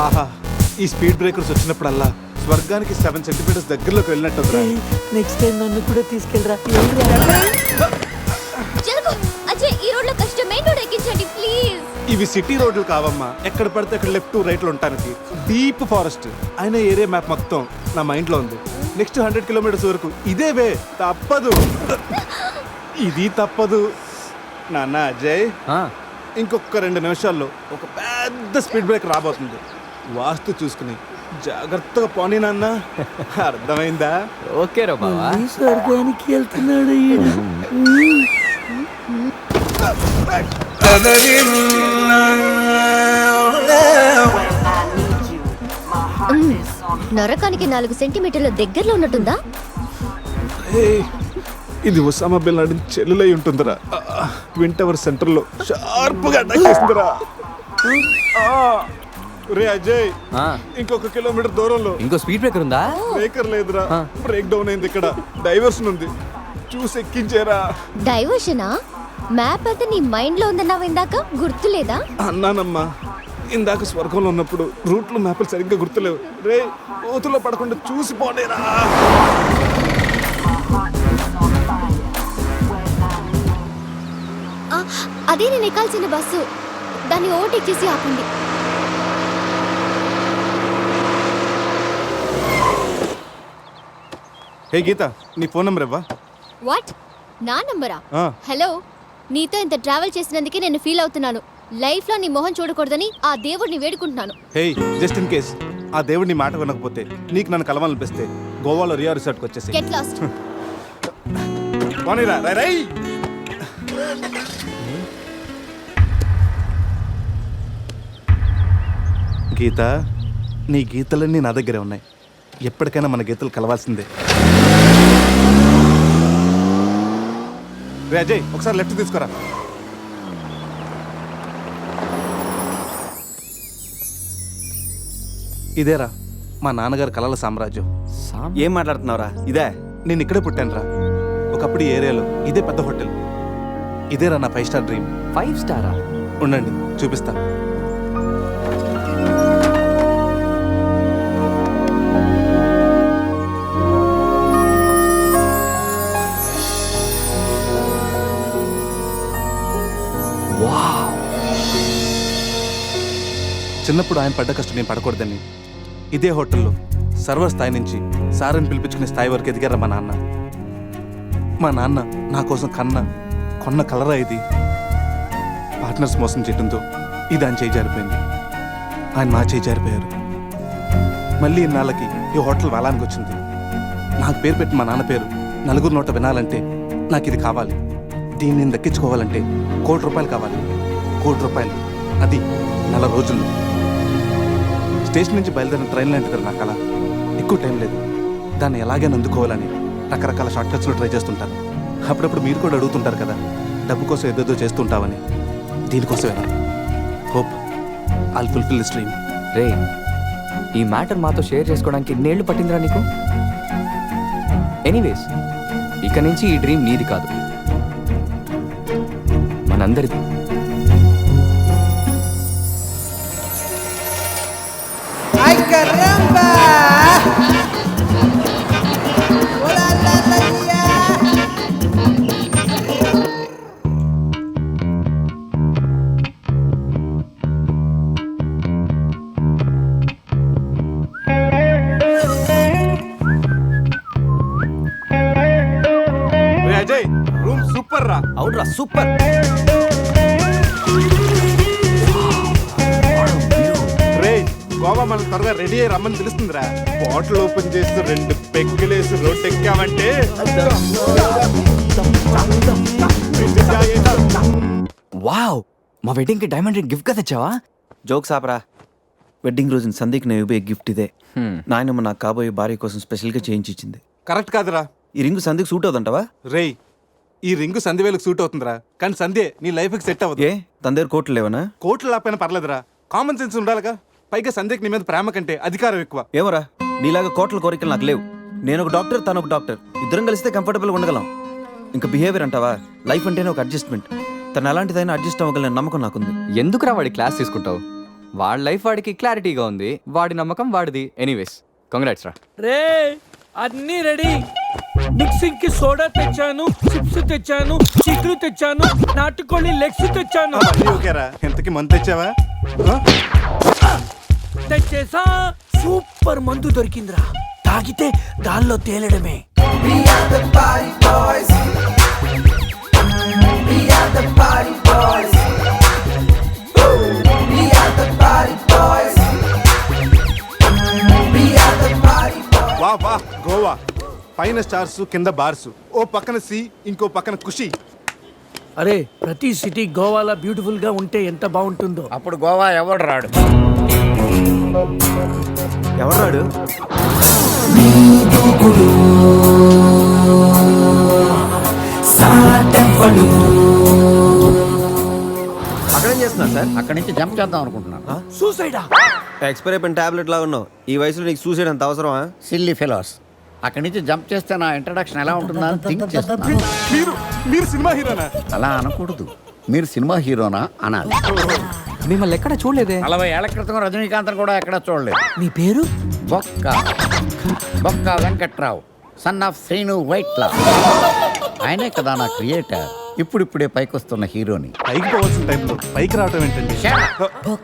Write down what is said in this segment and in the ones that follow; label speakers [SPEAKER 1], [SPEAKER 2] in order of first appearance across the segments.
[SPEAKER 1] ఆహా, ఈ speed breakers వచ్చినప్పుడల్లా స్వర్గానికి 7 సెంటీమీటర్స్ దగ్గరలోకి వెళ్ళినట్టు.
[SPEAKER 2] నెక్స్ట్ టైం నన్ను కూడా తీసుకెళ్ళరా.
[SPEAKER 3] జరుగు అజయ్, ఈ రోడ్ లో కష్టం, మెయిన్ రోడ్ ఎక్కించండి ప్లీజ్.
[SPEAKER 1] ఇవి సిటీ రోడ్లు కావమ్మా, ఎక్కడ పడితే అక్కడ లెఫ్ట్ రైట్ లో ఉంటానికి. డీప్ ఫారెస్ట్ అయిన ఏరియా మ్యాప్ మొత్తం నా మైండ్ లో ఉంది. నెక్స్ట్ 100 కిలోమీటర్స్ వరకు ఇదే వే, తప్పదు. ఇది తప్పదు నాన్న. అజయ్, ఇంకొక 2 నిమిషాల్లో ఒక పెద్ద స్పీడ్ బ్రేక్ రాబోతుంది. వాస్తు చూసుకుని జాగ్రత్తగా పోనీ నాన్న, అర్థమైందా?
[SPEAKER 4] ఓకే రా బావా.
[SPEAKER 2] స్వర్గానికి వెళ్తున్నాడు ఈయన.
[SPEAKER 3] నరకానికి 4 సెంటీమీటర్ల దగ్గరలో ఉన్నట్టుందా?
[SPEAKER 1] ఏయ్, ఇది ఒసామా బిన్ లాడెన్ చెల్లులై ఉంటుందిరా. ట్విన్ టవర్ సెంటర్ లో షార్ప్ గా అటాక్ చేస్తుందిరా. రే అజయ్, ఇంకొక కిలోమీటర్ దూరంలో
[SPEAKER 4] ఇంకో స్పీడ్ బ్రేకర్ ఉందా?
[SPEAKER 1] బ్రేకర్ లేదురా, బ్రేక్ డౌన్ అయింది. ఇక్కడ డైవర్షన్ ఉంది, చూసి ఎక్కించేరా.
[SPEAKER 3] డైవర్షనా? మ్యాప్ అయితే నీ మైండ్ లో ఉందన్నావు ఇందాక, గుర్తులేదా?
[SPEAKER 1] అన్నానమ్మా, ఇందాక స్వర్గంలో ఉన్నప్పుడు రూట్లు మ్యాప్లు సరిగ్గా గుర్తులేవు. రే, కోతులో పడకుండా చూసి పోనేరా.
[SPEAKER 3] అదే నేను ఎక్కాల్సిన బస్సు, దాన్ని ఓవర్టేక్ చేసి ఆపండి.
[SPEAKER 1] హే గీత, నీ ఫోన్ నెంబర్ ఇవ్వా?
[SPEAKER 3] వాట్? నా నంబరా?
[SPEAKER 1] ఆ.
[SPEAKER 3] హలో, నీతో ఇంత ట్రావెల్ చేసినందుకే నేను ఫీల్ అవుతున్నాను. లైఫ్ లో నీ మొహం చూడకూడదని ఆ దేవుడిని వేడుకుంటున్నాను.
[SPEAKER 1] హే, జస్ట్ ఇన్ కేస్ ఆ దేవుడిని మాట వినకపోతే నీకు నన్ను కలవాలనిపిస్తే గోవాలో రియా రిసార్ట్కి వచ్చేసి
[SPEAKER 3] గెట్ లాస్ట్.
[SPEAKER 1] పోనీరా, రై రై. గీత, నీ గీతలన్నీ నా దగ్గరే ఉన్నాయి. ఎప్పటికైనా మన గీతలు కలవాల్సిందే. రే అజయ్, ఒకసారి లెఫ్ట్ తీసుకురా. ఇదేరా మా నాన్నగారు కలల సామ్రాజ్యం.
[SPEAKER 5] ఏం మాట్లాడుతున్నావురా? ఇదే
[SPEAKER 1] నేను ఇక్కడే పుట్టాను రా. ఒకప్పుడు ఈ ఏరియాలో ఇదే పెద్ద హోటల్. ఇదేరా నా 5 స్టార్ డ్రీమ్.
[SPEAKER 4] 5 స్టారా?
[SPEAKER 1] ఉండండి, చూపిస్తా. చిన్నప్పుడు ఆయన పడ్డ కష్టం నేను పడకూడదని ఇదే హోటల్లో సర్వర్ స్థాయి నుంచి సారని పిలిపించుకునే స్థాయి వరకు ఎదిగారా మా నాన్న. మా నాన్న నా కోసం కొన్న కలరా ఇది. పార్ట్నర్స్ మోసం చేయడంతో ఇది ఆయన చేయి జారిపోయింది. ఆయన మా చేయి జారిపోయారు. మళ్ళీ ఇన్నాళ్ళకి ఈ హోటల్ వేలానికి వచ్చింది. నాకు పేరు పెట్టి మా నాన్న పేరు నలుగురు నోట వినాలంటే నాకు ఇది కావాలి. దీన్ని నేను దక్కించుకోవాలంటే ₹1,00,00,000 కావాలి. ₹1,00,00,000, అది 4 రోజుల్లో. స్టేషన్ నుంచి బయలుదేరిన ట్రైన్ లాంటిది నా కళ. ఎక్కువ టైం లేదు, దాన్ని ఎలాగైనా అందుకోవాలని రకరకాల షార్ట్ కట్స్లో ట్రై చేస్తుంటాను. అప్పుడప్పుడు మీరు కూడా అడుగుతుంటారు కదా, డబ్బు కోసం ఏదేదో చేస్తుంటావని. దీనికోసమేనా? Hope I'll fulfil this dream.
[SPEAKER 4] రే, ఈ మ్యాటర్ మాతో షేర్ చేసుకోవడానికి ఎన్నేళ్ళు పట్టిందిరా నీకు? ఎనీవేస్, ఇక నుంచి ఈ డ్రీమ్ నీది కాదు, మనందరిది.
[SPEAKER 1] అజయ్, రూమ్ సూపర్ రా.
[SPEAKER 5] అవునరా, సూపర్.
[SPEAKER 1] రే, గోవా మనం త్వరగా రెడీ అయ్యి రమ్మని తెలుస్తుందిరా. బాటిల్ ఓపెన్ చేస్తూ 2 పెగ్గులేసి రోడ్ ఎక్కామంటే
[SPEAKER 4] వావ్, మా వెడ్డింగ్ కి డైమండ్ రింగ్ గిఫ్ట్ గా తెచ్చావా?
[SPEAKER 5] జోక్స్ ఆపరా. వెడ్డింగ్ రోజున సందీక్ నేను ఇవ్వే గిఫ్ట్ ఇదే. నాయనమ్మ నాకు కాబోయే భార్య కోసం స్పెషల్గా చేయించి ఇచ్చింది.
[SPEAKER 1] కరెక్ట్ కాదురా.
[SPEAKER 5] ఈ రింగు సందీక్ సూట్ అవుతుంటావా?
[SPEAKER 1] రేయ్, ఈ రింగు సంధ్యవేలకు సూట్ అవుతుందిరా, కానీ సంధ్య నీ లైఫ్కి సెట్ అవ్వదు.
[SPEAKER 5] ఏ తన దగ్గర కోట్లు లేవనా?
[SPEAKER 1] కోట్లు లేకపోయినా పర్లేదురా, కామన్ సెన్స్ ఉండాలిగా. పైగా సంధ్యకి నీ మీద ప్రేమ కంటే అధికారం ఎక్కువ.
[SPEAKER 5] ఏమరా, నీలాగా కోట్ల కోరికలు నాకు లేవు. నేను ఒక డాక్టర్, తను ఒక డాక్టర్. ఇద్దరం కలిస్తే కంఫర్టబుల్గా ఉండగలం. ఇంకా బిహేవియర్ అంటావా? లైఫ్ అంటేనే ఒక అడ్జస్ట్మెంట్. తను ఎలాంటిదైనా అడ్జస్ట్ అవ్వగలని నమ్మకం నాకుంది.
[SPEAKER 4] ఎందుకురా వాడి క్లాస్ తీసుకుంటావు? వాడి లైఫ్ వాడికి క్లారిటీగా ఉంది, వాడి నమ్మకం వాడిది. ఎనీవేస్ కంగ్రాట్స్ రా.
[SPEAKER 2] రే అన్నీ రెడీ. మిక్సింగ్ కి సోడా తెచ్చాను, చిప్స్ తెచ్చాను, చిక్కులు తెచ్చాను, నాటుకోళ్ళి లెగ్స్ తెచ్చాను.
[SPEAKER 1] ఓకేరా, ఎంతకి మంత్ తెచ్చావా?
[SPEAKER 2] తెచ్చేసా. సూపర్ మందు దొరికిందిరా, తాగితే గాల్లో తేలడమే.
[SPEAKER 1] వా వా గోవా, పైన స్టార్స్ కింద బార్స్, ఓ పక్కన సి ఇంకో పక్కన ఖుషి.
[SPEAKER 2] అరే ప్రతి సిటీ గోవాలో బ్యూటిఫుల్ గా ఉంటే ఎంత బాగుంటుందో.
[SPEAKER 6] అప్పుడు గోవా ఎవడు రాడు.
[SPEAKER 5] ఎవరాడు? అక్కడేం చేస్తున్నారు సార్?
[SPEAKER 6] అక్కడి నుంచి జంప్ చేద్దాం అనుకుంటున్నాను.
[SPEAKER 2] సూసైడా?
[SPEAKER 5] ఎక్స్పైర్ అయిపోయిన టాబ్లెట్ లాగా ఉన్నావు. ఈ వయసులో నీకు సూసైడ్ అంత అవసరమా?
[SPEAKER 6] Silly fellows. అక్కడి నుంచి జంప్ చేస్తే నా ఇంట్రడక్షన్ ఎలా ఉంటుందా అని థింక్ చేస్తున్నాను.
[SPEAKER 1] మీరు సినిమా హీరోనా?
[SPEAKER 6] అలా అనకూడదు, మీరు సినిమా హీరోనా అనాలి.
[SPEAKER 4] మిమ్మల్ని ఎక్కడ చూడలేదే.
[SPEAKER 6] 40 ఏళ్ల క్రితం రజనీకాంత్ కూడా ఎక్కడ చూడలేదు.
[SPEAKER 2] మీ పేరు?
[SPEAKER 6] బొక్క బొక్క వెంకట్రావు, సన్ ఆఫ్ శ్రీను వైట్లా. ఆయనే కదా నా క్రియేటర్. ఇప్పుడిప్పుడే పైకొస్తున్న హీరోని.
[SPEAKER 1] పైకి పోవాల్సిన టైంలో పైకి రావటం ఏంటండి?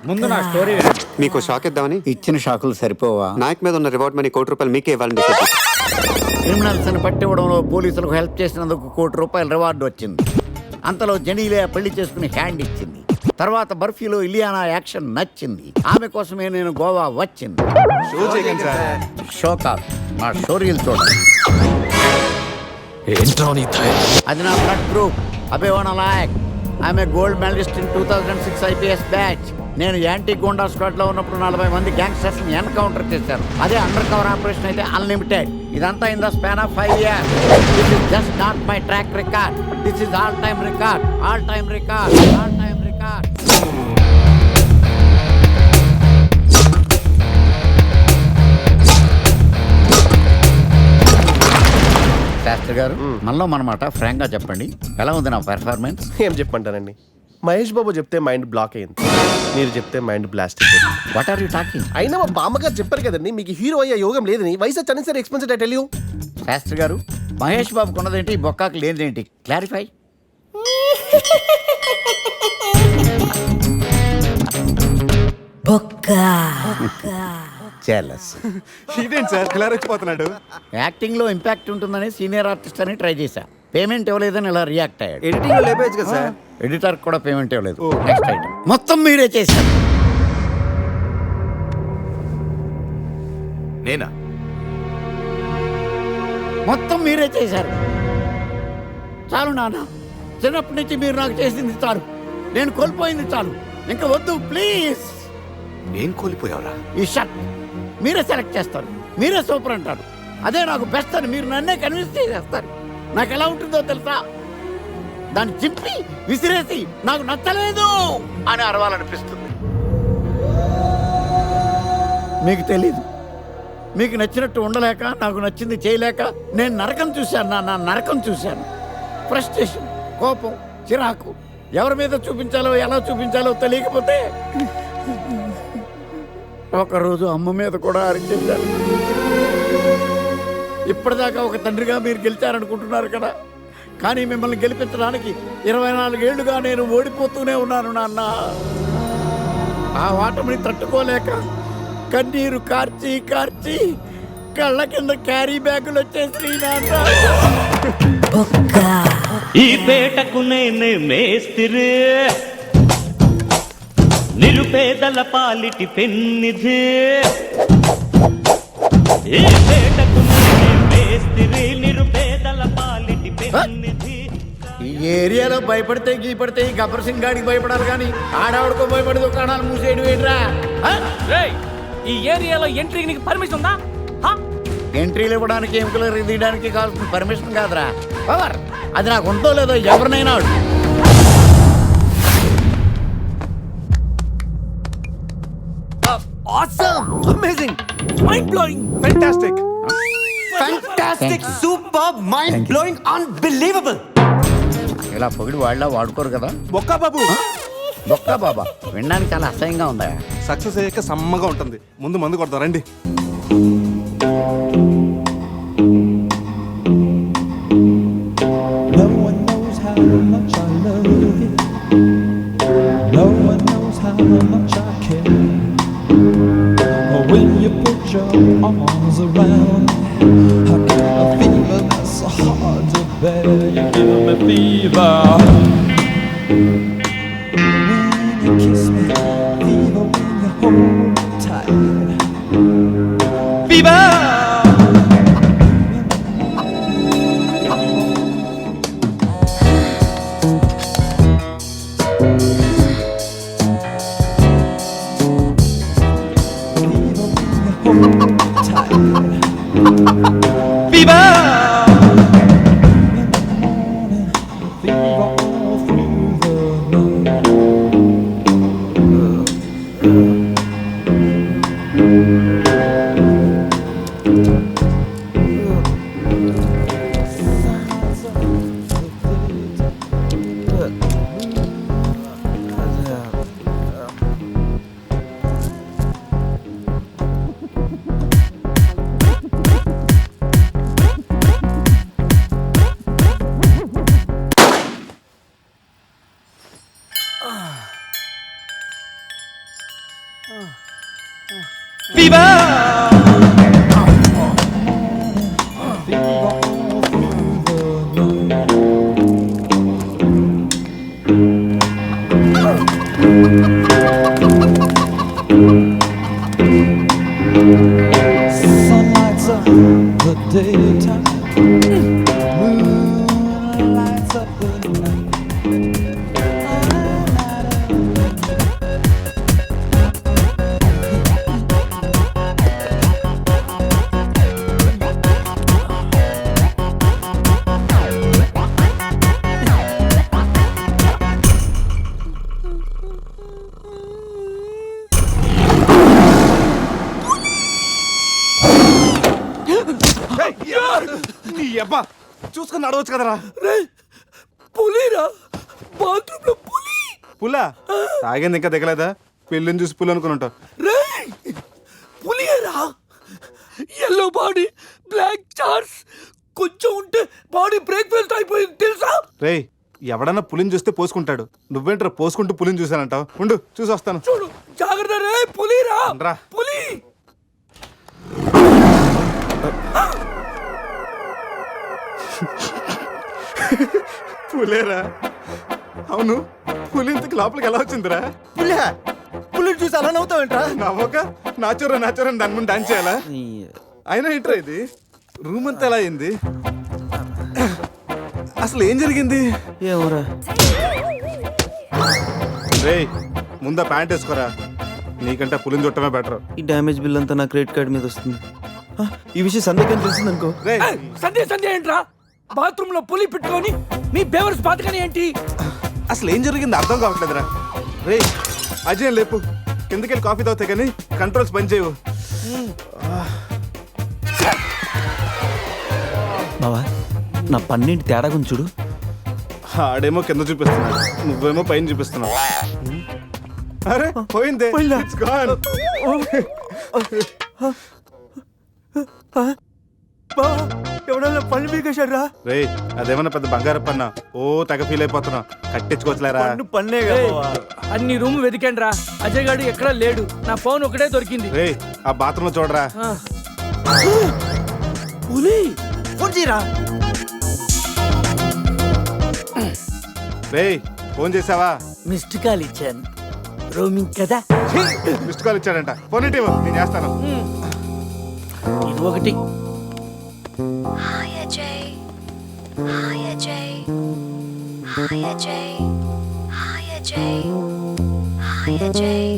[SPEAKER 6] ముందు నా స్టోరీ వినండి.
[SPEAKER 7] మీకు షాక్ ఇద్దామని
[SPEAKER 6] ఇచ్చిన షాకులు సరిపోవా?
[SPEAKER 7] నాయక్ మీద ఉన్న రివార్డ్ మనీ ₹1 మీకే ఇవ్వాలని డిసైడ్ చేశాను.
[SPEAKER 6] క్రిమినల్స్ ని పట్టివ్వడంలో పోలీసులకు హెల్ప్ చేసినందుకు ₹1 రివార్డు వచ్చింది. అంతలో జనీలే పెళ్లి చేసుకుని హ్యాండ్ ఇచ్చింది. తర్వాత బర్ఫీలో ఇలియానా యాక్షన్ నచ్చింది. ఆమె కోసమే నేను గోవా వచ్చింది.
[SPEAKER 1] షో చేయకండి సార్.
[SPEAKER 6] షో కాదు, నా స్టోరీలు చూడండి. అది నా బ్లడ్ గ్రూప్. అభివాన లాయక్. ఆమె gold medalist in 2006 IPS batch. నేను యాంటీ గోండా స్క్వాడ్ లో ఉన్నప్పుడు 40 మంది గ్యాంగ్స్టర్స్ ని ఎన్కౌంటర్ చేశారు. అదే అండర్ కవర్ ఆపరేషన్ అయితే అన్లిమిటెడ్. ఇదంతా in the span of 5 years. This is just not my track record. This is all time record. All time record. All time record. Shastri గారు, మనలో మనమాట ఫ్రాంక్ గా చెప్పండి, ఎలా ఉంది నా పెర్ఫార్మెన్స్?
[SPEAKER 8] ఏం చెప్పంటానండి, మహేష్ బాబు చెప్తే మైండ్ బ్లాక్ అయింది, మీరు చెప్తే మైండ్ బ్లాస్ట్ అయిపోయింది.
[SPEAKER 6] What are you talking?
[SPEAKER 8] అయినా మా బామ్మగారు చెప్పారు కదండి మీకు హీరో అయ్యే యోగం లేదని. వయసు సరే expensive I tell you.
[SPEAKER 6] Shastri గారు, మహేష్ బాబుకు ఉన్నదేంటి, బొక్కాకి లేనిదేంటి? క్లారిఫై. చెలస్.
[SPEAKER 1] ఇదేంటి సార్ ఇలా రెచ్చిపోతున్నాడు?
[SPEAKER 6] యాక్టింగ్ లో ఇంపాక్ట్ ఉంటుందని సీనియర్ ఆర్టిస్ట్ అని ట్రై చేశా. పేమెంట్ ఇవ్వలేదని ఇలా రియాక్ట్ అయ్యాడు.
[SPEAKER 5] ఎడిటింగ్ లో లేపేయచ్చు కదా సార్.
[SPEAKER 6] ఎడిటర్ కూడా పేమెంట్ ఇవ్వలేదు. Next item. మొత్తం మీరే చేశారు.
[SPEAKER 1] నేనా?
[SPEAKER 6] మొత్తం మీరే చేశారు. చాలు నాన్న, చిన్నప్పటి నుంచి మీరు నాకు చేసింది చాలు. నేను కోల్పోయింది చాలు. ఇంకా వద్దు ప్లీజ్.
[SPEAKER 1] ఏం కోల్పోయావురా?
[SPEAKER 6] ఈ షర్ట్ మీరే సెలెక్ట్ చేస్తారు, మీరే సూపర్ అంటారు. అదే నాకు బెస్ట్ అని మీరు నన్నే కన్విన్స్ చేసేస్తారు. నాకు ఎలా ఉంటుందో తెలుసా? దాన్ని చింపి విసిరేసి నాకు నచ్చలేదు అని అరవాలనిపిస్తుంది. మీకు తెలీదు. మీకు నచ్చినట్టు ఉండలేక, నాకు నచ్చింది చేయలేక నేను నరకం చూశాను. నా నరకం చూశాను. ఫ్రస్ట్రేషన్, కోపం, చిరాకు, ఎవరి మీద చూపించాలో ఎలా చూపించాలో తెలియకపోతే ఒకరోజు అమ్మ మీద కూడా అరిచేశాను. ఇప్పటిదాకా ఒక తండ్రిగా మీరు గెలిచారనుకుంటున్నారు కదా, కానీ మిమ్మల్ని గెలిపించడానికి 24 ఏళ్లుగా నేను ఓడిపోతూనే ఉన్నాను నాన్న. ఆ ఓటమిని తట్టుకోలేక కన్నీరు కార్చి కార్చి కళ్ళ కింద క్యారీ బ్యాగులు వచ్చేసి నాన్న.
[SPEAKER 9] ఈ పేటకు నేనే మేస్తిరి, నిరుపేదల పాలిటి పెన్నిధి. ఈ పేటకు నేనే మేస్తిరి, నిరుపేదల పాలిటి పెన్నిధి.
[SPEAKER 6] ఈ ఏరియాలో భయపడితే గీపడితే ఈ గబ్బర్ సింగ్ గాడికి భయపడాలి కానీ ఆడావిడకో భయపడి దుకాణాలు మూసేయడం ఏంట్రా?
[SPEAKER 2] ఈ ఏరియాలో ఎంట్రీకి నీకు పర్మిషన్ ఉందా?
[SPEAKER 6] ఎంట్రీలు ఇవ్వడానికి, ఎముకలు తీయడానికి కావాల్సిన పర్మిషన్ కాదురా, పవర్. అది నాకు ఉందో లేదో ఎవరినైనా అడుగు.
[SPEAKER 5] Awesome! Amazing!
[SPEAKER 2] Mind blowing.
[SPEAKER 1] Fantastic!
[SPEAKER 5] Fantastic! Superb! Mind blowing! Unbelievable!
[SPEAKER 6] ఇలా పొగిడి వాళ్ళ వాడుకోరు కదా.
[SPEAKER 1] బొక్కా బాబు
[SPEAKER 6] బొక్క బాబా వినడానికి చాలా అసహ్యంగా ఉందా?
[SPEAKER 1] సక్సెస్ అయ్యాక సమ్మగా ఉంటుంది. ముందు మందు కొడతాం రండి.
[SPEAKER 10] No one knows how much I love you. No one knows how much I care. When you put your arms around me, I get a fever that's so hard to bear. You give me fever. When you kiss me, fever when you hold me tight. Fever! Sun lights up the daytime, moon lights up the night.
[SPEAKER 1] నీ అబ్బా చూసుకుని నడవచ్చు కదరా.
[SPEAKER 2] పులిరా, bathroom లో పులి.
[SPEAKER 1] పులా తాగింది ఇంకా దిగలేదా? పెళ్ళిని చూసి పులి అనుకుని ఉంటావు.
[SPEAKER 2] రేయ్, పులియేరా. ఎల్లో బాడీ, బ్లాక్ చార్స్, కొంచెం ఉంటే బాడీ బ్రేక్ ఫెయిల్ అయిపోయింది తెలుసా?
[SPEAKER 1] రేయ్ ఎవడన్నా పులిని చూస్తే పోసుకుంటాడు. నువ్వేంట్రా పోసుకుంటూ పులిని చూసానంటావు? ఉండు చూసి వస్తాను.
[SPEAKER 2] చూడు జాగ్రత్త రే, పులిరా
[SPEAKER 1] రా.
[SPEAKER 2] పులి.
[SPEAKER 1] పులేరా? అవును, పులి ఇంతకు లోపలికి ఎలా వచ్చిందిరా?
[SPEAKER 8] పులిని చూసి అలా నవ్వుతావేంట్రా?
[SPEAKER 1] నవ్వక నాచురా నాచురా దాని ముందు డాన్స్ చేయాలా? అయినా ఏంట్రా ఇది? రూమ్ అంతా ఎలా అయింది? అసలు ఏం జరిగింది?
[SPEAKER 5] ఏమోరా.
[SPEAKER 1] రేయ్ ముందా ప్యాంట్ వేసుకోరా. నీకంటే పులిని చుట్టమే బెటర్.
[SPEAKER 5] ఈ డ్యామేజ్ బిల్ అంతా నా క్రెడిట్ కార్డ్ మీద వస్తుంది. ఈ విషయం సందేహం తెలిసిందనుకో.
[SPEAKER 1] రేయ్
[SPEAKER 2] సంధ్య ఏంట్రా? బాత్రూమ్ లో పులి పెట్టుకొని మీ బేవర్స్ బాతకని ఏంటి?
[SPEAKER 1] అసలు ఏం జరిగింది అర్థం కావట్లేదురా. రేయ్ అజయ్ లేపు, కిందకెళ్ళి కాఫీ తాగుతాయి కానీ కంట్రోల్స్ పని చేయవు.
[SPEAKER 5] బావా నా పన్నీటి తేడా గురించి చూడు.
[SPEAKER 1] ఆడేమో కింద చూపిస్తున్నాడు, నువ్వేమో పైన చూపిస్తున్నావు. అరే పోయిందే. It's gone.
[SPEAKER 8] ఎవడన్నా పళ్ళు పీకేశాడ్రా?
[SPEAKER 1] రేయ్ అదేమన్నా పెద్ద బంగారం పన్నా? ఓ తెగ ఫీల్ అయిపోతున్నా. కట్టించుకోవచ్చులేరా.
[SPEAKER 8] పన్నే
[SPEAKER 2] ఏయ్, అన్ని రూమ్ వెతికండి రా. అజయ్ గాడు ఎక్కడా లేడు. నా ఫోన్ ఒకటే దొరికింది.
[SPEAKER 1] రేయ్ ఆ బాత్రూమ్ చూడరా.
[SPEAKER 2] ఆ.
[SPEAKER 8] పులి ఫోన్ చేయరా.
[SPEAKER 1] రేయ్ ఫోన్ చేసావా?
[SPEAKER 2] మిస్డ్ కాల్ ఇచ్చాను, రోమింగ్ కదా.
[SPEAKER 1] మిస్డ్ కాల్ ఇచ్చాడంట. ఫోన్ ఇటీవ్ నేను చేస్తాను.
[SPEAKER 2] ఇది ఒకటి.
[SPEAKER 3] Hi Ajay, hi Ajay, hi Ajay, hi Ajay, hi Ajay.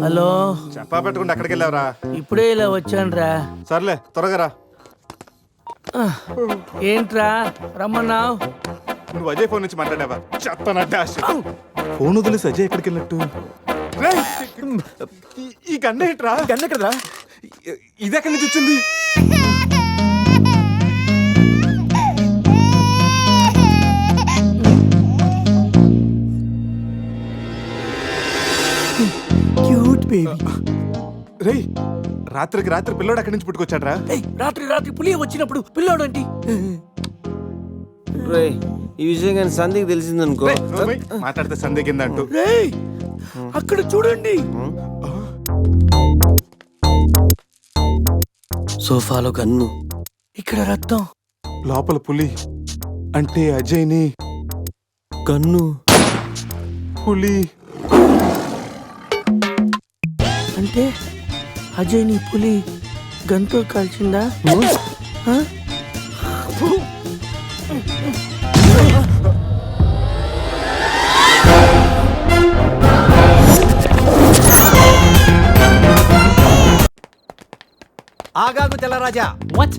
[SPEAKER 2] Hello,
[SPEAKER 1] చెప్పా పెట్టుకుంటే అక్కడికి వెళ్ళావరా?
[SPEAKER 2] ఇప్పుడే ఇలా వచ్చానురా.
[SPEAKER 1] సర్లే త్వరగా రా.
[SPEAKER 2] ఏంట్రా రమ్మన్నావు?
[SPEAKER 1] నువ్వు అజయ్ ఫోన్ నుంచి మాట్లాడావా? చెప్తానంటే ఫోన్ వదిలేసి అజయ్ ఎక్కడికి వెళ్ళినట్టు? ఈ గన్న ఏంట్రా?
[SPEAKER 8] గన్న కదా.
[SPEAKER 1] ఇది ఎక్కడి నుంచి వచ్చింది?
[SPEAKER 2] బేబీ.
[SPEAKER 1] రేయ్ రాత్రికి రాత్రి పిల్లోడు అక్కడి నుంచి పుట్టుకొచ్చాడ్రా.
[SPEAKER 2] రాత్రి రాత్రి పులి వచ్చినప్పుడు పిల్లోడు అంటే
[SPEAKER 8] రే ఈ విషయం కానీ సంధికి తెలిసిందనుకో.
[SPEAKER 1] రేయ్, నువ్వు పోయి మాట్లాడితే సందేహిందంటూ.
[SPEAKER 2] రేయ్ అక్కడ చూడండి.
[SPEAKER 8] సోఫాలో గన్ను,
[SPEAKER 2] ఇక్కడ రక్తం.
[SPEAKER 1] లోపల పులి అంటే అజయ్ని
[SPEAKER 8] గన్ను.
[SPEAKER 1] పులి
[SPEAKER 2] అంటే అజయ్ నీ పులి గంతో కాల్చిందా? ఆ?
[SPEAKER 6] ఆగాగు తెల్లరాజా. వాట్?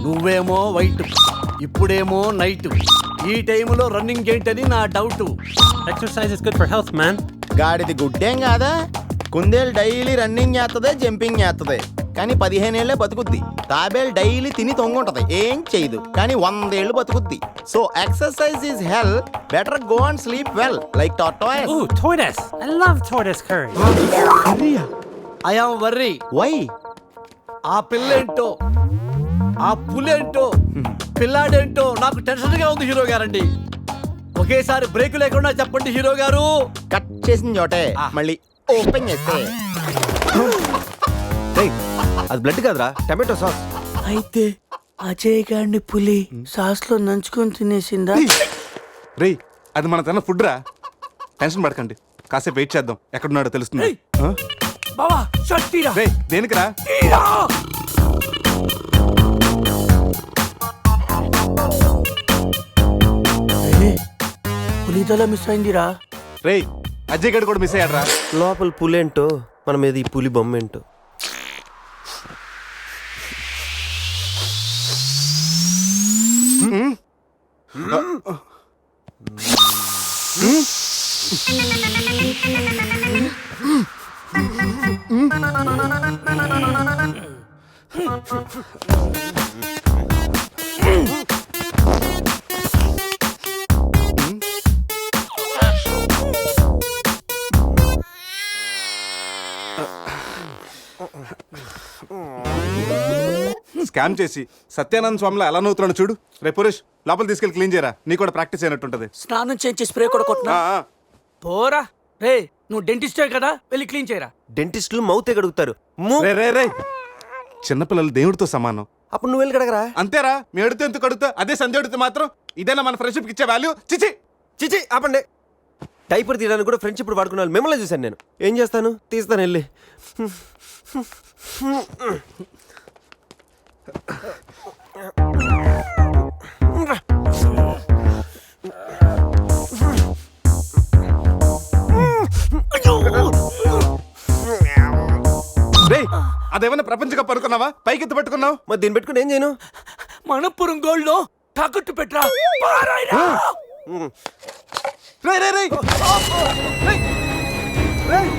[SPEAKER 6] నువ్వేమో వైట్, ఇప్పుడేమో నైట్. ఈ టైంలో రన్నింగ్ ఏంటని నా doubt.
[SPEAKER 9] Exercise is good for health man.
[SPEAKER 11] గాడిది గుడ్డేం కాదా, కుందేలు డైలీ రన్నింగ్ చేస్తుంది, జంపింగ్ చేస్తుంది, కానీ 15 ఏళ్లే బతుకుద్ది. తాబేలు డైలీ తిని తొంగుంటది, ఏం చేయదు, కానీ 100 ఏళ్ళు బతుకుద్ది. So exercise is hell, better go and sleep well like tortoise.
[SPEAKER 9] Ooh, tortoise. I love tortoise curry.
[SPEAKER 6] I am worry.
[SPEAKER 11] Why?
[SPEAKER 6] ఆ పిల్లేంటో, ఆ పులేంటో, పిల్లాడేంటో నాకు టెన్షన్ గా ఉంది హీరో గారండి. ఒకేసారి బ్రేక్ లేకుండా చెప్పండి హీరో గారు.
[SPEAKER 11] కట్ చేసిన చోటే మళ్ళీ ఓపెన్ చేస్తే.
[SPEAKER 8] అది బ్లడ్ కాదురా, టమాటో సాస్.
[SPEAKER 2] అయితే అజయ్ గారిని పులి సాస్ లో నంచుకొని తినేసిందా?
[SPEAKER 1] రేయ్ అది మన తన ఫుడ్ రా. టెన్షన్ పడకండి, కాసేపు వెయిట్ చేద్దాం, ఎక్కడున్నాడో తెలుస్తుంది.
[SPEAKER 2] రేయ్. బావా షర్ట్ తీరా.
[SPEAKER 1] రేయ్ దేనికిరా?
[SPEAKER 2] తీరా. పులిదల మిస్ అయిందిరా.
[SPEAKER 1] రేయ్ అజయ్ గడు కూడా మిస్ అయ్యాడ్రా.
[SPEAKER 8] లోపల పులేంటో మన మీద ఈ పులి బొమ్మ ఏంటో.
[SPEAKER 1] స్కామ్ చేసి సత్యానంద స్వామిలో ఎలా నవ్వుతున్నాడు చూడు. రేపు పురేష్ లోపల తీసుకెళ్ళి క్లీన్ చేయరా, నీకు కూడా ప్రాక్టీస్ అయినట్టుంటది.
[SPEAKER 2] స్నానం చేయించి స్ప్రే కూడా కొట్టినా పోరా. రే నువ్వు డెంటిస్టే కదా, వెళ్ళి క్లీన్ చేయరా.
[SPEAKER 8] డెంటిస్టులు మౌతే కడుగుతారు.
[SPEAKER 1] రే రే రే చిన్నపిల్లలు దేవుడితో సమానం.
[SPEAKER 8] అప్పుడు నువ్వు వెళ్ళి కడగరా.
[SPEAKER 1] అంతేరా, మీ అడితే ఎందుకు కడుగుతా, అదే సంధ్య అడిగితే మాత్రం ఇదేనా మన ఫ్రెండ్షిప్ ఇచ్చే వాల్యూ? చిచి
[SPEAKER 8] చిచి ఆపండి. డైపర్ తీయడానికి కూడా ఫ్రెండ్షిప్ వాడుకున్నాను, మిమ్మల్ని చూశాను నేను. ఏం చేస్తాను, తీస్తాను వెళ్ళి.
[SPEAKER 1] రే అదేమన్నా ప్రపంచ కప్ అనుకున్నావా, పైకి ఎత్తి పట్టుకున్నావు?
[SPEAKER 8] మరి దీన్ని పెట్టుకుని ఏం చేయను?
[SPEAKER 2] మనపురం గోల్డ్ లో తాకట్టు పెట్టరా. పారాయిరా.
[SPEAKER 1] రే రే రే రేయ్! రేయ్!